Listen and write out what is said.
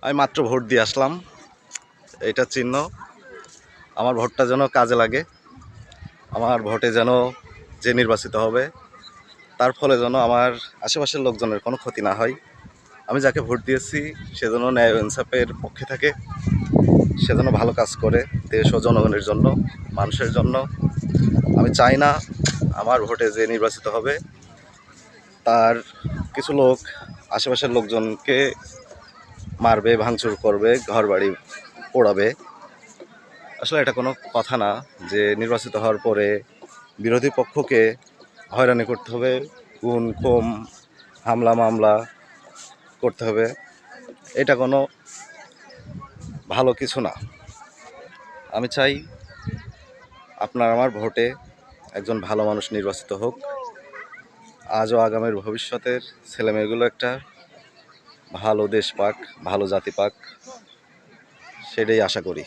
আমি মাত্র ভোট দিয়ে আসলাম। এটা চিহ্ন আমার ভোটটা যেন কাজে লাগে, আমার ভোটে যেন যে নির্বাচিত হবে তার ফলে যেন আমার আশেপাশের লোকজনের কোনো ক্ষতি না হয়। আমি যাকে ভোট দিয়েছি সে যেন ন্যায় ও ইনসাফের পক্ষে থাকে, সে যেন ভালো কাজ করে দেশ ও জনগণের জন্য, মানুষের জন্য। আমি চাই না আমার ভোটে যে নির্বাচিত হবে তার কিছু লোক আশেপাশের লোকজনকে মারবে, ভাঙচুর করবে, ঘরবাড়ি পোড়াবে। আসলে এটা কোনো কথা না যে নির্বাচিত হওয়ার পরে বিরোধী পক্ষকে হয়রানি করতে হবে, খুন খুম হামলা মামলা করতে হবে। এটা কোনো ভালো কিছু না। আমি চাই আপনার আমার ভোটে একজন ভালো মানুষ নির্বাচিত হোক, আজ ও আগামীর ভবিষ্যতের ছেলেমেয়েগুলো একটা ভালো দেশ পাক, ভালো জাতি পাক, সেটাই আশা করি।